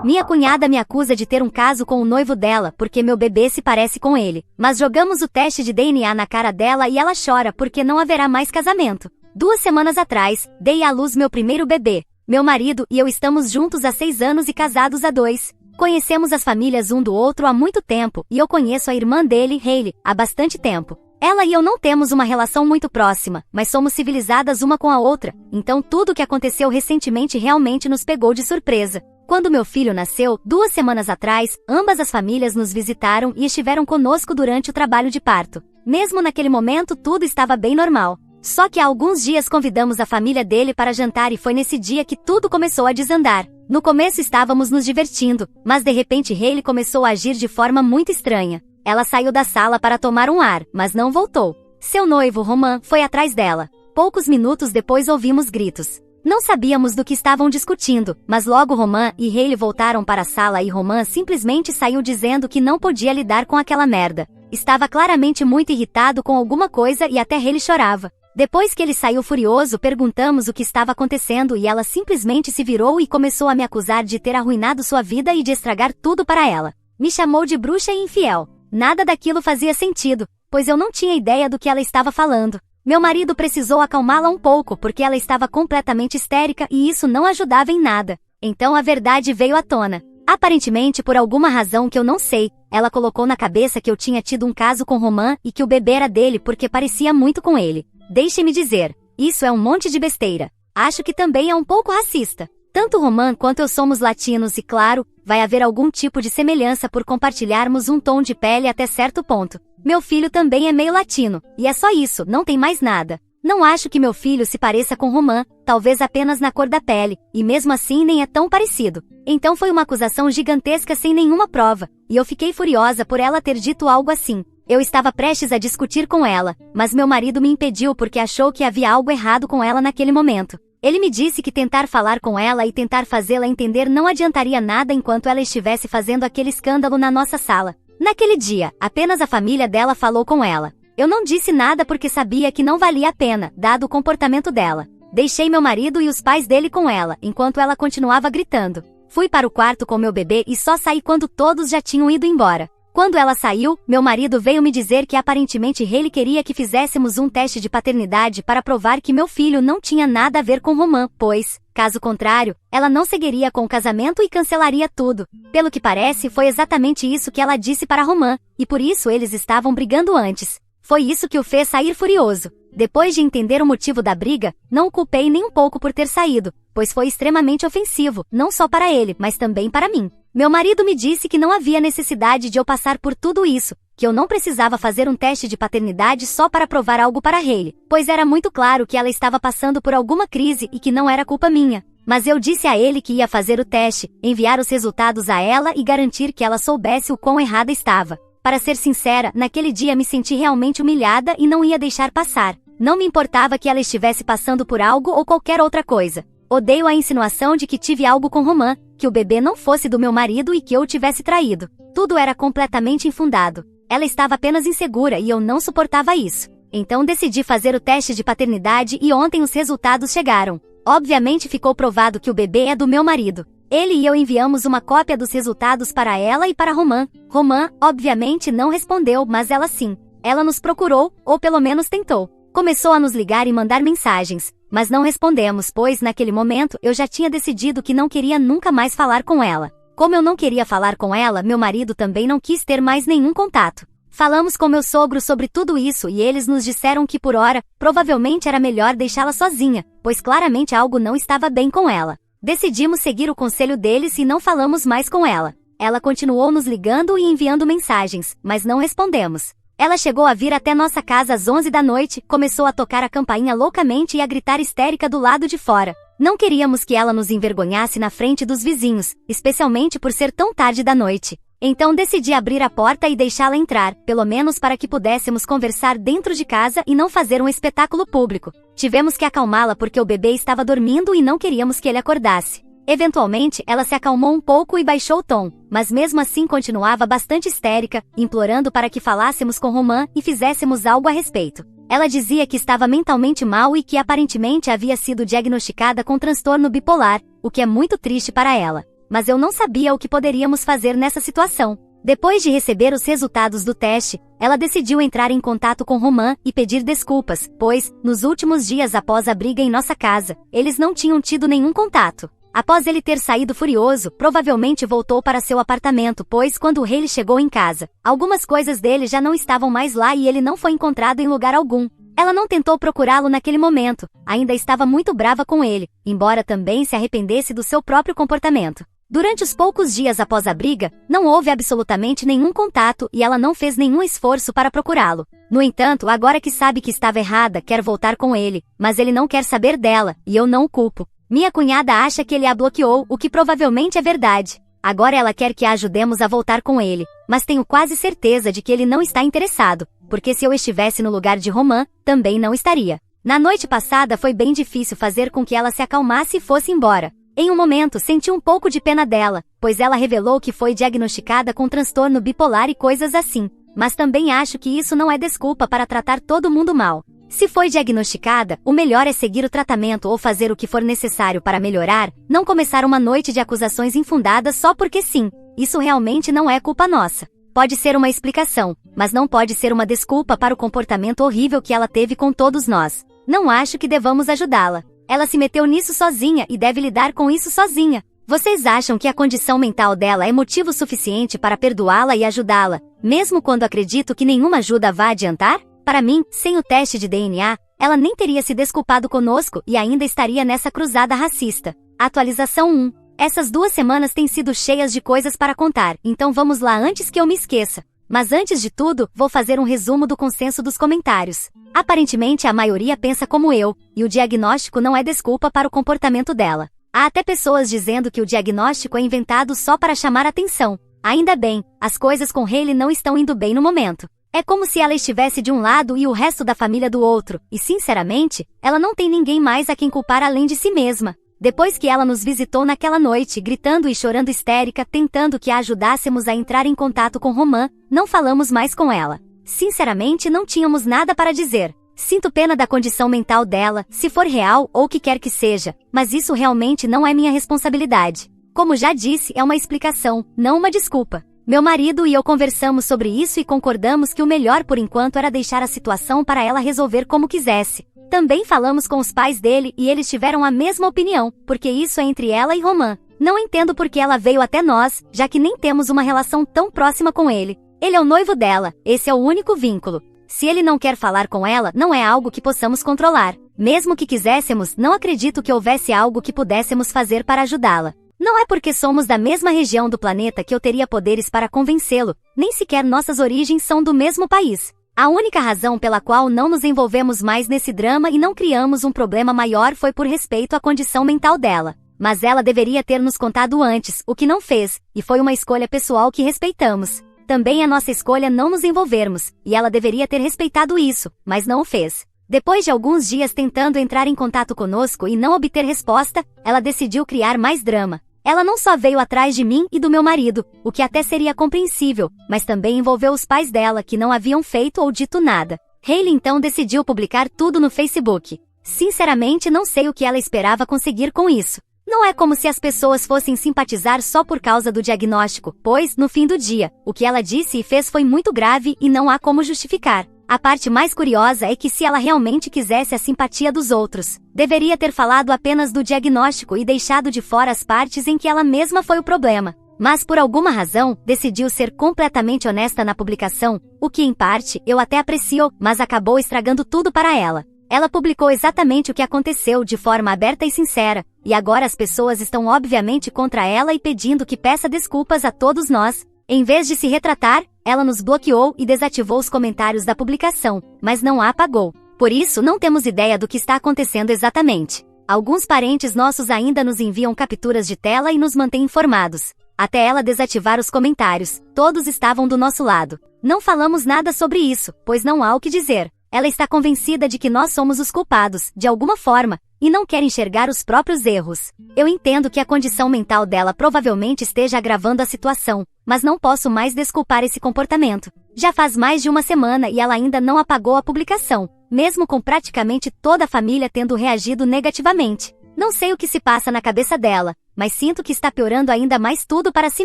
Minha cunhada me acusa de ter um caso com o noivo dela porque meu bebê se parece com ele. Mas jogamos o teste de DNA na cara dela e ela chora porque não haverá mais casamento. 2 semanas atrás, dei à luz meu primeiro bebê. Meu marido e eu estamos juntos há 6 anos e casados há 2. Conhecemos as famílias um do outro há muito tempo e eu conheço a irmã dele, Hailey, há bastante tempo. Ela e eu não temos uma relação muito próxima, mas somos civilizadas uma com a outra, então tudo o que aconteceu recentemente realmente nos pegou de surpresa. Quando meu filho nasceu, 2 semanas atrás, ambas as famílias nos visitaram e estiveram conosco durante o trabalho de parto. Mesmo naquele momento tudo estava bem normal. Só que há alguns dias convidamos a família dele para jantar e foi nesse dia que tudo começou a desandar. No começo estávamos nos divertindo, mas de repente Hailey começou a agir de forma muito estranha. Ela saiu da sala para tomar um ar, mas não voltou. Seu noivo, Roman, foi atrás dela. Poucos minutos depois ouvimos gritos. Não sabíamos do que estavam discutindo, mas logo Roman e Hailey voltaram para a sala e Roman simplesmente saiu dizendo que não podia lidar com aquela merda. Estava claramente muito irritado com alguma coisa e até Hailey chorava. Depois que ele saiu furioso, perguntamos o que estava acontecendo e ela simplesmente se virou e começou a me acusar de ter arruinado sua vida e de estragar tudo para ela. Me chamou de bruxa e infiel. Nada daquilo fazia sentido, pois eu não tinha ideia do que ela estava falando. Meu marido precisou acalmá-la um pouco porque ela estava completamente histérica e isso não ajudava em nada. Então a verdade veio à tona. Aparentemente, por alguma razão que eu não sei, ela colocou na cabeça que eu tinha tido um caso com Roman e que o bebê era dele porque parecia muito com ele. Deixe-me dizer, isso é um monte de besteira. Acho que também é um pouco racista. Tanto Roman quanto eu somos latinos e, claro, vai haver algum tipo de semelhança por compartilharmos um tom de pele até certo ponto. Meu filho também é meio latino, e é só isso, não tem mais nada. Não acho que meu filho se pareça com Roman, talvez apenas na cor da pele, e mesmo assim nem é tão parecido. Então foi uma acusação gigantesca sem nenhuma prova, e eu fiquei furiosa por ela ter dito algo assim. Eu estava prestes a discutir com ela, mas meu marido me impediu porque achou que havia algo errado com ela naquele momento. Ele me disse que tentar falar com ela e tentar fazê-la entender não adiantaria nada enquanto ela estivesse fazendo aquele escândalo na nossa sala. Naquele dia, apenas a família dela falou com ela. Eu não disse nada porque sabia que não valia a pena, dado o comportamento dela. Deixei meu marido e os pais dele com ela, enquanto ela continuava gritando. Fui para o quarto com meu bebê e só saí quando todos já tinham ido embora. Quando ela saiu, meu marido veio me dizer que aparentemente Hailey queria que fizéssemos um teste de paternidade para provar que meu filho não tinha nada a ver com Roman, pois, caso contrário, ela não seguiria com o casamento e cancelaria tudo. Pelo que parece, foi exatamente isso que ela disse para Roman, e por isso eles estavam brigando antes. Foi isso que o fez sair furioso. Depois de entender o motivo da briga, não o culpei nem um pouco por ter saído, pois foi extremamente ofensivo, não só para ele, mas também para mim. Meu marido me disse que não havia necessidade de eu passar por tudo isso, que eu não precisava fazer um teste de paternidade só para provar algo para Hailey, pois era muito claro que ela estava passando por alguma crise e que não era culpa minha. Mas eu disse a ele que ia fazer o teste, enviar os resultados a ela e garantir que ela soubesse o quão errada estava. Para ser sincera, naquele dia me senti realmente humilhada e não ia deixar passar. Não me importava que ela estivesse passando por algo ou qualquer outra coisa. Odeio a insinuação de que tive algo com Roman, que o bebê não fosse do meu marido e que eu o tivesse traído. Tudo era completamente infundado. Ela estava apenas insegura e eu não suportava isso. Então decidi fazer o teste de paternidade e ontem os resultados chegaram. Obviamente ficou provado que o bebê é do meu marido. Ele e eu enviamos uma cópia dos resultados para ela e para Roman. Roman, obviamente, não respondeu, mas ela sim. Ela nos procurou, ou pelo menos tentou. Começou a nos ligar e mandar mensagens, mas não respondemos, pois naquele momento eu já tinha decidido que não queria nunca mais falar com ela. Como eu não queria falar com ela, meu marido também não quis ter mais nenhum contato. Falamos com meu sogro sobre tudo isso e eles nos disseram que por hora, provavelmente era melhor deixá-la sozinha, pois claramente algo não estava bem com ela. Decidimos seguir o conselho deles e não falamos mais com ela. Ela continuou nos ligando e enviando mensagens, mas não respondemos. Ela chegou a vir até nossa casa às 11 da noite, começou a tocar a campainha loucamente e a gritar histérica do lado de fora. Não queríamos que ela nos envergonhasse na frente dos vizinhos, especialmente por ser tão tarde da noite. Então decidi abrir a porta e deixá-la entrar, pelo menos para que pudéssemos conversar dentro de casa e não fazer um espetáculo público. Tivemos que acalmá-la porque o bebê estava dormindo e não queríamos que ele acordasse. Eventualmente, ela se acalmou um pouco e baixou o tom, mas mesmo assim continuava bastante histérica, implorando para que falássemos com Roman e fizéssemos algo a respeito. Ela dizia que estava mentalmente mal e que aparentemente havia sido diagnosticada com transtorno bipolar, o que é muito triste para ela. mas eu não sabia o que poderíamos fazer nessa situação. Depois de receber os resultados do teste, ela decidiu entrar em contato com Roman e pedir desculpas, pois, nos últimos dias após a briga em nossa casa, eles não tinham tido nenhum contato. Após ele ter saído furioso, provavelmente voltou para seu apartamento, pois quando Hailey chegou em casa, algumas coisas dele já não estavam mais lá e ele não foi encontrado em lugar algum. Ela não tentou procurá-lo naquele momento, ainda estava muito brava com ele, embora também se arrependesse do seu próprio comportamento. Durante os poucos dias após a briga, não houve absolutamente nenhum contato e ela não fez nenhum esforço para procurá-lo. No entanto, agora que sabe que estava errada, quer voltar com ele, mas ele não quer saber dela, e eu não o culpo. Minha cunhada acha que ele a bloqueou, o que provavelmente é verdade. Agora ela quer que a ajudemos a voltar com ele, mas tenho quase certeza de que ele não está interessado, porque se eu estivesse no lugar de Roman, também não estaria. Na noite passada foi bem difícil fazer com que ela se acalmasse e fosse embora. Em um momento senti um pouco de pena dela, pois ela revelou que foi diagnosticada com transtorno bipolar e coisas assim. Mas também acho que isso não é desculpa para tratar todo mundo mal. Se foi diagnosticada, o melhor é seguir o tratamento ou fazer o que for necessário para melhorar, não começar uma noite de acusações infundadas só porque sim. Isso realmente não é culpa nossa. Pode ser uma explicação, mas não pode ser uma desculpa para o comportamento horrível que ela teve com todos nós. Não acho que devamos ajudá-la. Ela se meteu nisso sozinha e deve lidar com isso sozinha. Vocês acham que a condição mental dela é motivo suficiente para perdoá-la e ajudá-la, mesmo quando acredito que nenhuma ajuda vá adiantar? Para mim, sem o teste de DNA, ela nem teria se desculpado conosco e ainda estaria nessa cruzada racista. Atualização 1. Essas 2 semanas têm sido cheias de coisas para contar, então vamos lá antes que eu me esqueça. Mas antes de tudo, vou fazer um resumo do consenso dos comentários. Aparentemente a maioria pensa como eu, e o diagnóstico não é desculpa para o comportamento dela. Há até pessoas dizendo que o diagnóstico é inventado só para chamar atenção. Ainda bem, as coisas com Hailey não estão indo bem no momento. É como se ela estivesse de um lado e o resto da família do outro, e sinceramente, ela não tem ninguém mais a quem culpar além de si mesma. Depois que ela nos visitou naquela noite, gritando e chorando histérica, tentando que a ajudássemos a entrar em contato com Roman, não falamos mais com ela. Sinceramente, não tínhamos nada para dizer. Sinto pena da condição mental dela, se for real ou o que quer que seja, mas isso realmente não é minha responsabilidade. Como já disse, é uma explicação, não uma desculpa. Meu marido e eu conversamos sobre isso e concordamos que o melhor por enquanto era deixar a situação para ela resolver como quisesse. Também falamos com os pais dele e eles tiveram a mesma opinião, porque isso é entre ela e Roman. Não entendo por que ela veio até nós, já que nem temos uma relação tão próxima com ele. Ele é o noivo dela, esse é o único vínculo. Se ele não quer falar com ela, não é algo que possamos controlar. Mesmo que quiséssemos, não acredito que houvesse algo que pudéssemos fazer para ajudá-la. Não é porque somos da mesma região do planeta que eu teria poderes para convencê-lo, nem sequer nossas origens são do mesmo país. A única razão pela qual não nos envolvemos mais nesse drama e não criamos um problema maior foi por respeito à condição mental dela. Mas ela deveria ter nos contado antes, o que não fez, e foi uma escolha pessoal que respeitamos. Também é nossa escolha não nos envolvermos, e ela deveria ter respeitado isso, mas não o fez. Depois de alguns dias tentando entrar em contato conosco e não obter resposta, ela decidiu criar mais drama. Ela não só veio atrás de mim e do meu marido, o que até seria compreensível, mas também envolveu os pais dela que não haviam feito ou dito nada. Hailey então decidiu publicar tudo no Facebook. Sinceramente não sei o que ela esperava conseguir com isso. Não é como se as pessoas fossem simpatizar só por causa do diagnóstico, pois, no fim do dia, o que ela disse e fez foi muito grave e não há como justificar. A parte mais curiosa é que se ela realmente quisesse a simpatia dos outros, deveria ter falado apenas do diagnóstico e deixado de fora as partes em que ela mesma foi o problema. Mas por alguma razão, decidiu ser completamente honesta na publicação, o que em parte, eu até aprecio, mas acabou estragando tudo para ela. Ela publicou exatamente o que aconteceu de forma aberta e sincera, e agora as pessoas estão obviamente contra ela e pedindo que peça desculpas a todos nós. Em vez de se retratar, ela nos bloqueou e desativou os comentários da publicação, mas não a apagou. Por isso não temos ideia do que está acontecendo exatamente. Alguns parentes nossos ainda nos enviam capturas de tela e nos mantêm informados. Até ela desativar os comentários, todos estavam do nosso lado. Não falamos nada sobre isso, pois não há o que dizer. Ela está convencida de que nós somos os culpados, de alguma forma, e não quer enxergar os próprios erros. Eu entendo que a condição mental dela provavelmente esteja agravando a situação, mas não posso mais desculpar esse comportamento. Já faz mais de uma semana e ela ainda não apagou a publicação, mesmo com praticamente toda a família tendo reagido negativamente. Não sei o que se passa na cabeça dela, mas sinto que está piorando ainda mais tudo para si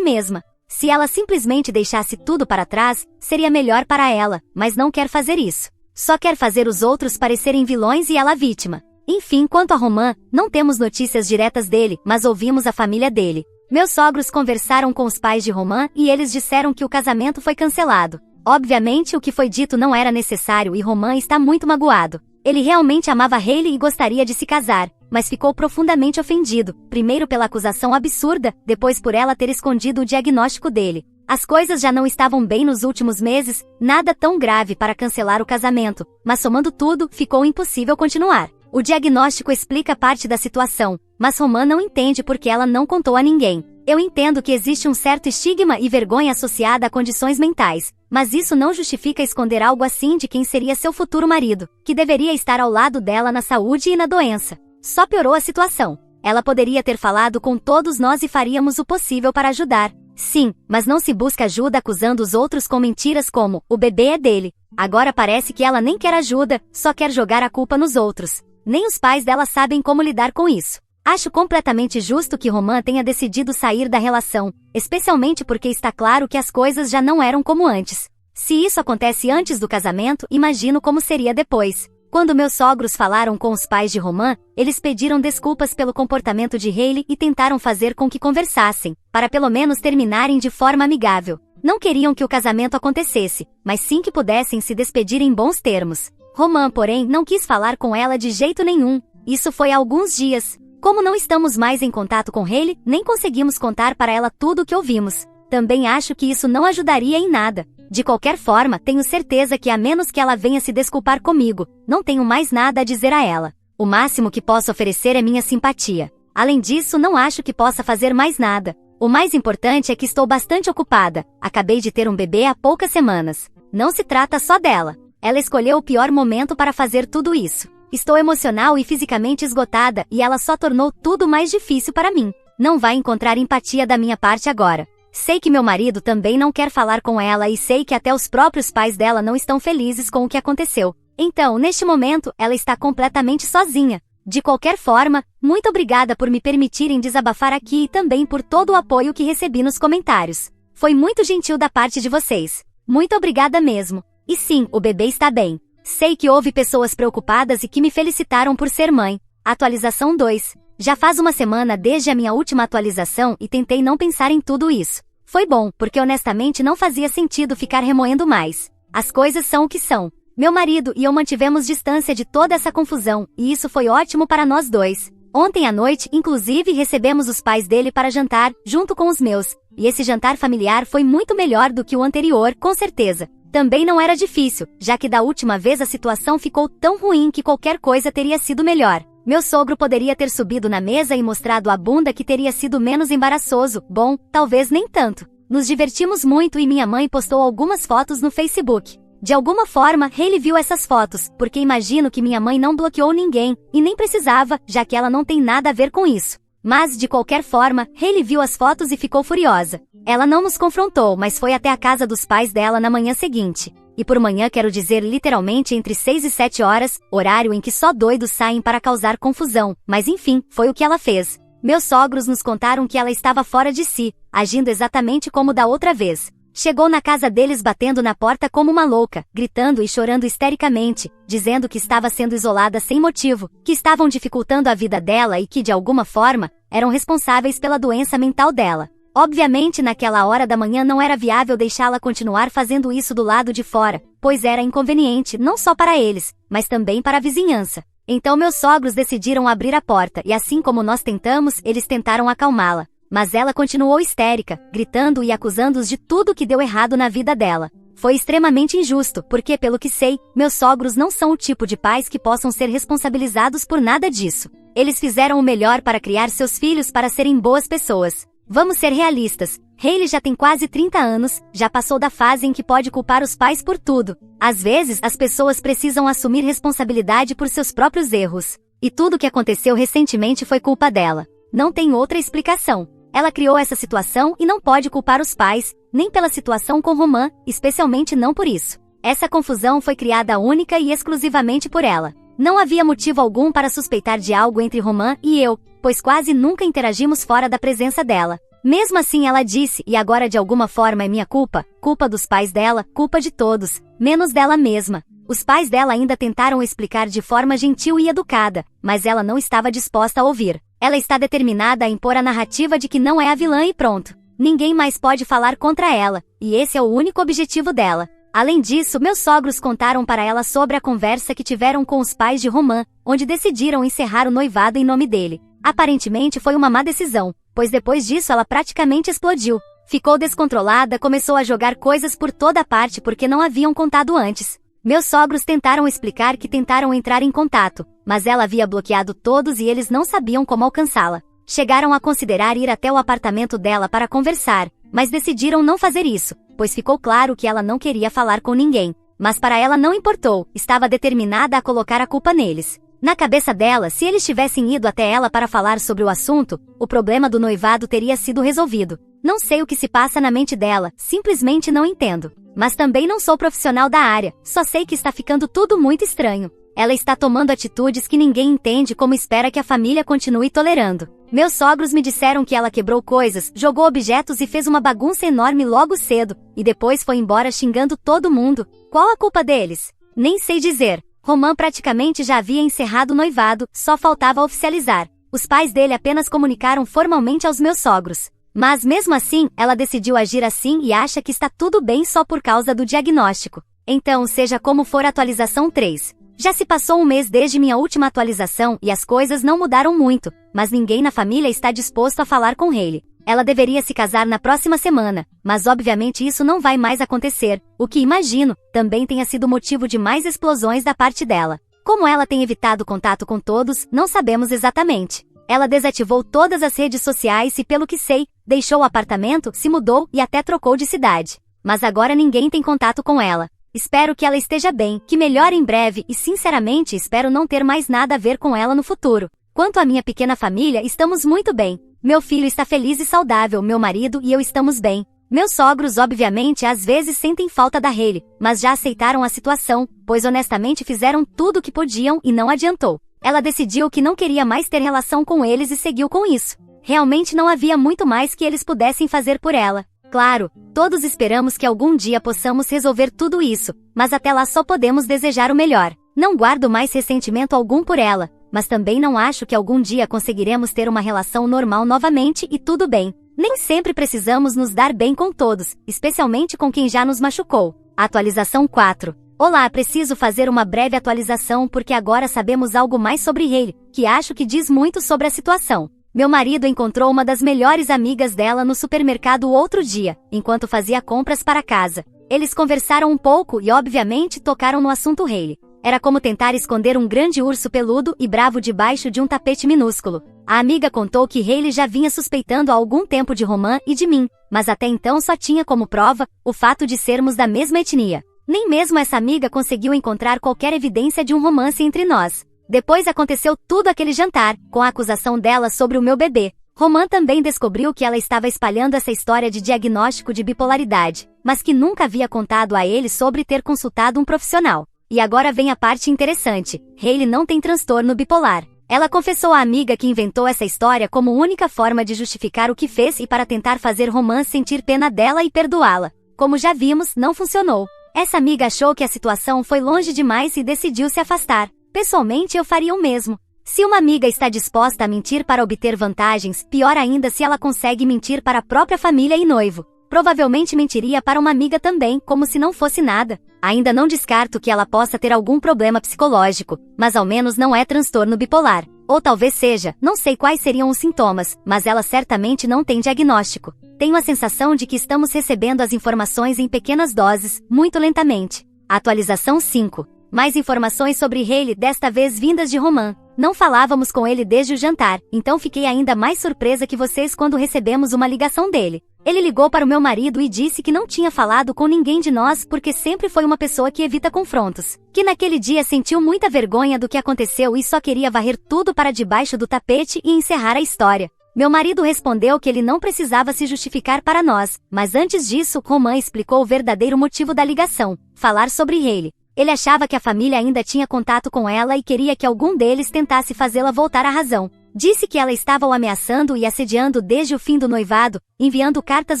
mesma. Se ela simplesmente deixasse tudo para trás, seria melhor para ela, mas não quer fazer isso. Só quer fazer os outros parecerem vilões e ela vítima. Enfim, quanto a Roman, não temos notícias diretas dele, mas ouvimos a família dele. Meus sogros conversaram com os pais de Roman e eles disseram que o casamento foi cancelado. Obviamente o que foi dito não era necessário e Roman está muito magoado. Ele realmente amava Hailey e gostaria de se casar, mas ficou profundamente ofendido, primeiro pela acusação absurda, depois por ela ter escondido o diagnóstico dele. As coisas já não estavam bem nos últimos meses, nada tão grave para cancelar o casamento, mas somando tudo, ficou impossível continuar. O diagnóstico explica parte da situação, mas Roman não entende porque ela não contou a ninguém. Eu entendo que existe um certo estigma e vergonha associada a condições mentais, mas isso não justifica esconder algo assim de quem seria seu futuro marido, que deveria estar ao lado dela na saúde e na doença. Só piorou a situação. Ela poderia ter falado com todos nós e faríamos o possível para ajudar. Sim, mas não se busca ajuda acusando os outros com mentiras como, o bebê é dele. Agora parece que ela nem quer ajuda, só quer jogar a culpa nos outros. Nem os pais dela sabem como lidar com isso. Acho completamente justo que Roman tenha decidido sair da relação, especialmente porque está claro que as coisas já não eram como antes. Se isso acontece antes do casamento, imagino como seria depois. Quando meus sogros falaram com os pais de Roman, eles pediram desculpas pelo comportamento de Hailey e tentaram fazer com que conversassem, para pelo menos terminarem de forma amigável. Não queriam que o casamento acontecesse, mas sim que pudessem se despedir em bons termos. Roman, porém, não quis falar com ela de jeito nenhum. Isso foi há alguns dias. Como não estamos mais em contato com Hailey, nem conseguimos contar para ela tudo o que ouvimos. Também acho que isso não ajudaria em nada. De qualquer forma, tenho certeza que a menos que ela venha se desculpar comigo, não tenho mais nada a dizer a ela. O máximo que posso oferecer é minha simpatia. Além disso, não acho que possa fazer mais nada. O mais importante é que estou bastante ocupada. Acabei de ter um bebê há poucas semanas. Não se trata só dela. Ela escolheu o pior momento para fazer tudo isso. Estou emocional e fisicamente esgotada e ela só tornou tudo mais difícil para mim. Não vai encontrar empatia da minha parte agora. Sei que meu marido também não quer falar com ela e sei que até os próprios pais dela não estão felizes com o que aconteceu. Então, neste momento, ela está completamente sozinha. De qualquer forma, muito obrigada por me permitirem desabafar aqui e também por todo o apoio que recebi nos comentários. Foi muito gentil da parte de vocês. Muito obrigada mesmo. E sim, o bebê está bem. Sei que houve pessoas preocupadas e que me felicitaram por ser mãe. Atualização 2. Já faz uma semana desde a minha última atualização e tentei não pensar em tudo isso. Foi bom, porque honestamente não fazia sentido ficar remoendo mais. As coisas são o que são. Meu marido e eu mantivemos distância de toda essa confusão, e isso foi ótimo para nós dois. Ontem à noite, inclusive, recebemos os pais dele para jantar, junto com os meus. E esse jantar familiar foi muito melhor do que o anterior, com certeza. Também não era difícil, já que da última vez a situação ficou tão ruim que qualquer coisa teria sido melhor. Meu sogro poderia ter subido na mesa e mostrado a bunda que teria sido menos embaraçoso. Bom, talvez nem tanto. Nos divertimos muito e minha mãe postou algumas fotos no Facebook. De alguma forma, Hailey viu essas fotos, porque imagino que minha mãe não bloqueou ninguém, e nem precisava, já que ela não tem nada a ver com isso. Mas, de qualquer forma, Hailey viu as fotos e ficou furiosa. Ela não nos confrontou, mas foi até a casa dos pais dela na manhã seguinte. E por manhã quero dizer literalmente entre 6 e 7 horas, horário em que só doidos saem para causar confusão, mas enfim, foi o que ela fez. Meus sogros nos contaram que ela estava fora de si, agindo exatamente como da outra vez. Chegou na casa deles batendo na porta como uma louca, gritando e chorando histericamente, dizendo que estava sendo isolada sem motivo, que estavam dificultando a vida dela e que, de alguma forma, eram responsáveis pela doença mental dela. Obviamente, naquela hora da manhã não era viável deixá-la continuar fazendo isso do lado de fora, pois era inconveniente não só para eles, mas também para a vizinhança. Então meus sogros decidiram abrir a porta e assim como nós tentamos, eles tentaram acalmá-la. Mas ela continuou histérica, gritando e acusando-os de tudo que deu errado na vida dela. Foi extremamente injusto, porque, pelo que sei, meus sogros não são o tipo de pais que possam ser responsabilizados por nada disso. Eles fizeram o melhor para criar seus filhos para serem boas pessoas. Vamos ser realistas. Hailey já tem quase 30 anos, já passou da fase em que pode culpar os pais por tudo. Às vezes, as pessoas precisam assumir responsabilidade por seus próprios erros. E tudo o que aconteceu recentemente foi culpa dela. Não tem outra explicação. Ela criou essa situação e não pode culpar os pais, nem pela situação com Roman, especialmente não por isso. Essa confusão foi criada única e exclusivamente por ela. Não havia motivo algum para suspeitar de algo entre Romã e eu, pois quase nunca interagimos fora da presença dela. Mesmo assim ela disse, e agora de alguma forma é minha culpa, culpa dos pais dela, culpa de todos, menos dela mesma. Os pais dela ainda tentaram explicar de forma gentil e educada, mas ela não estava disposta a ouvir. Ela está determinada a impor a narrativa de que não é a vilã e pronto. Ninguém mais pode falar contra ela, e esse é o único objetivo dela. Além disso, meus sogros contaram para ela sobre a conversa que tiveram com os pais de Romã, onde decidiram encerrar o noivado em nome dele. Aparentemente foi uma má decisão, pois depois disso ela praticamente explodiu. Ficou descontrolada, começou a jogar coisas por toda parte porque não haviam contado antes. Meus sogros tentaram explicar que tentaram entrar em contato, mas ela havia bloqueado todos e eles não sabiam como alcançá-la. Chegaram a considerar ir até o apartamento dela para conversar, mas decidiram não fazer isso, pois ficou claro que ela não queria falar com ninguém. Mas para ela não importou, estava determinada a colocar a culpa neles. Na cabeça dela, se eles tivessem ido até ela para falar sobre o assunto, o problema do noivado teria sido resolvido. Não sei o que se passa na mente dela, simplesmente não entendo. Mas também não sou profissional da área, só sei que está ficando tudo muito estranho. Ela está tomando atitudes que ninguém entende como espera que a família continue tolerando. Meus sogros me disseram que ela quebrou coisas, jogou objetos e fez uma bagunça enorme logo cedo, e depois foi embora xingando todo mundo. Qual a culpa deles? Nem sei dizer. Romã praticamente já havia encerrado o noivado, só faltava oficializar. Os pais dele apenas comunicaram formalmente aos meus sogros. Mas mesmo assim, ela decidiu agir assim e acha que está tudo bem só por causa do diagnóstico. Então, seja como for a atualização 3. Já se passou um mês desde minha última atualização e as coisas não mudaram muito, mas ninguém na família está disposto a falar com Hailey. Ela deveria se casar na próxima semana, mas obviamente isso não vai mais acontecer, o que imagino, também tenha sido motivo de mais explosões da parte dela. Como ela tem evitado contato com todos, não sabemos exatamente. Ela desativou todas as redes sociais e, pelo que sei, deixou o apartamento, se mudou e até trocou de cidade. Mas agora ninguém tem contato com ela. Espero que ela esteja bem, que melhore em breve e sinceramente espero não ter mais nada a ver com ela no futuro. Quanto à minha pequena família, estamos muito bem. Meu filho está feliz e saudável, meu marido e eu estamos bem. Meus sogros obviamente às vezes sentem falta da Hailey, mas já aceitaram a situação, pois honestamente fizeram tudo o que podiam e não adiantou. Ela decidiu que não queria mais ter relação com eles e seguiu com isso. Realmente não havia muito mais que eles pudessem fazer por ela. Claro, todos esperamos que algum dia possamos resolver tudo isso, mas até lá só podemos desejar o melhor. Não guardo mais ressentimento algum por ela, mas também não acho que algum dia conseguiremos ter uma relação normal novamente e tudo bem. Nem sempre precisamos nos dar bem com todos, especialmente com quem já nos machucou. Atualização 4. Olá, preciso fazer uma breve atualização porque agora sabemos algo mais sobre Hailey, que acho que diz muito sobre a situação. Meu marido encontrou uma das melhores amigas dela no supermercado outro dia, enquanto fazia compras para casa. Eles conversaram um pouco e obviamente tocaram no assunto Hailey. Era como tentar esconder um grande urso peludo e bravo debaixo de um tapete minúsculo. A amiga contou que Hailey já vinha suspeitando há algum tempo de Romã e de mim, mas até então só tinha como prova o fato de sermos da mesma etnia. Nem mesmo essa amiga conseguiu encontrar qualquer evidência de um romance entre nós. Depois aconteceu tudo aquele jantar, com a acusação dela sobre o meu bebê. Romã também descobriu que ela estava espalhando essa história de diagnóstico de bipolaridade, mas que nunca havia contado a ele sobre ter consultado um profissional. E agora vem a parte interessante. Hailey não tem transtorno bipolar. Ela confessou à amiga que inventou essa história como única forma de justificar o que fez e para tentar fazer Romã sentir pena dela e perdoá-la. Como já vimos, não funcionou. Essa amiga achou que a situação foi longe demais e decidiu se afastar. Pessoalmente eu faria o mesmo. Se uma amiga está disposta a mentir para obter vantagens, pior ainda se ela consegue mentir para a própria família e noivo. Provavelmente mentiria para uma amiga também, como se não fosse nada. Ainda não descarto que ela possa ter algum problema psicológico, mas ao menos não é transtorno bipolar. Ou talvez seja, não sei quais seriam os sintomas, mas ela certamente não tem diagnóstico. Tenho a sensação de que estamos recebendo as informações em pequenas doses, muito lentamente. Atualização 5. Mais informações sobre Hailey, desta vez vindas de Romã. Não falávamos com ele desde o jantar, então fiquei ainda mais surpresa que vocês quando recebemos uma ligação dele. Ele ligou para o meu marido e disse que não tinha falado com ninguém de nós porque sempre foi uma pessoa que evita confrontos. Que naquele dia sentiu muita vergonha do que aconteceu e só queria varrer tudo para debaixo do tapete e encerrar a história. Meu marido respondeu que ele não precisava se justificar para nós, mas antes disso, Romã explicou o verdadeiro motivo da ligação: falar sobre Hailey. Ele achava que a família ainda tinha contato com ela e queria que algum deles tentasse fazê-la voltar à razão. Disse que ela estava o ameaçando e assediando desde o fim do noivado, enviando cartas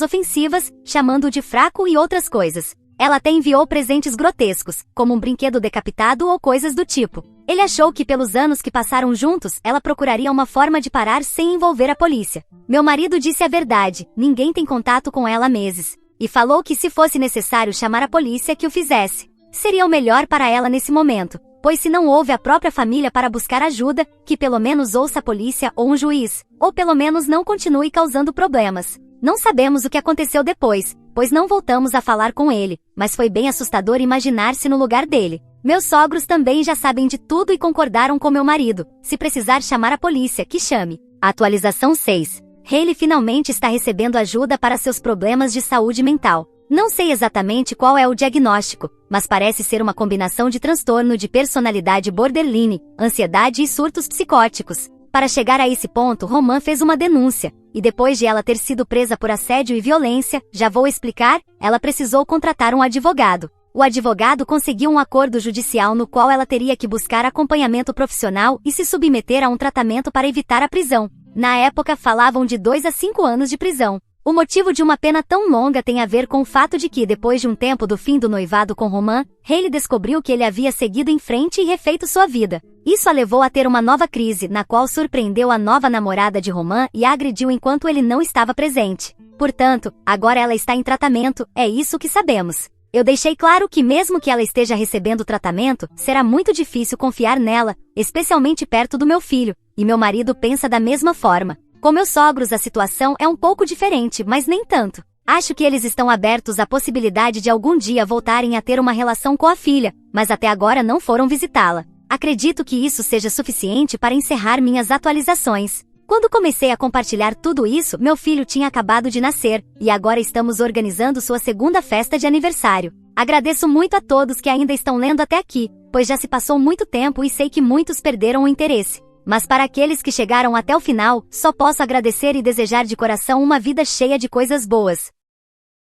ofensivas, chamando-o de fraco e outras coisas. Ela até enviou presentes grotescos, como um brinquedo decapitado ou coisas do tipo. Ele achou que pelos anos que passaram juntos, ela procuraria uma forma de parar sem envolver a polícia. Meu marido disse a verdade, ninguém tem contato com ela há meses. E falou que se fosse necessário chamar a polícia que o fizesse. Seria o melhor para ela nesse momento, pois se não houve a própria família para buscar ajuda, que pelo menos ouça a polícia ou um juiz, ou pelo menos não continue causando problemas. Não sabemos o que aconteceu depois, pois não voltamos a falar com ele, mas foi bem assustador imaginar-se no lugar dele. Meus sogros também já sabem de tudo e concordaram com meu marido. Se precisar chamar a polícia, que chame. Atualização 6. Hailey finalmente está recebendo ajuda para seus problemas de saúde mental. Não sei exatamente qual é o diagnóstico, mas parece ser uma combinação de transtorno de personalidade borderline, ansiedade e surtos psicóticos. Para chegar a esse ponto, Roman fez uma denúncia, e depois de ela ter sido presa por assédio e violência, já vou explicar, ela precisou contratar um advogado. O advogado conseguiu um acordo judicial no qual ela teria que buscar acompanhamento profissional e se submeter a um tratamento para evitar a prisão. Na época falavam de 2 a 5 anos de prisão. O motivo de uma pena tão longa tem a ver com o fato de que, depois de um tempo do fim do noivado com Roman, Hailey descobriu que ele havia seguido em frente e refeito sua vida. Isso a levou a ter uma nova crise, na qual surpreendeu a nova namorada de Roman e a agrediu enquanto ele não estava presente. Portanto, agora ela está em tratamento, é isso que sabemos. Eu deixei claro que mesmo que ela esteja recebendo tratamento, será muito difícil confiar nela, especialmente perto do meu filho, e meu marido pensa da mesma forma. Com meus sogros a situação é um pouco diferente, mas nem tanto. Acho que eles estão abertos à possibilidade de algum dia voltarem a ter uma relação com a filha, mas até agora não foram visitá-la. Acredito que isso seja suficiente para encerrar minhas atualizações. Quando comecei a compartilhar tudo isso, meu filho tinha acabado de nascer, e agora estamos organizando sua segunda festa de aniversário. Agradeço muito a todos que ainda estão lendo até aqui, pois já se passou muito tempo e sei que muitos perderam o interesse. Mas para aqueles que chegaram até o final, só posso agradecer e desejar de coração uma vida cheia de coisas boas.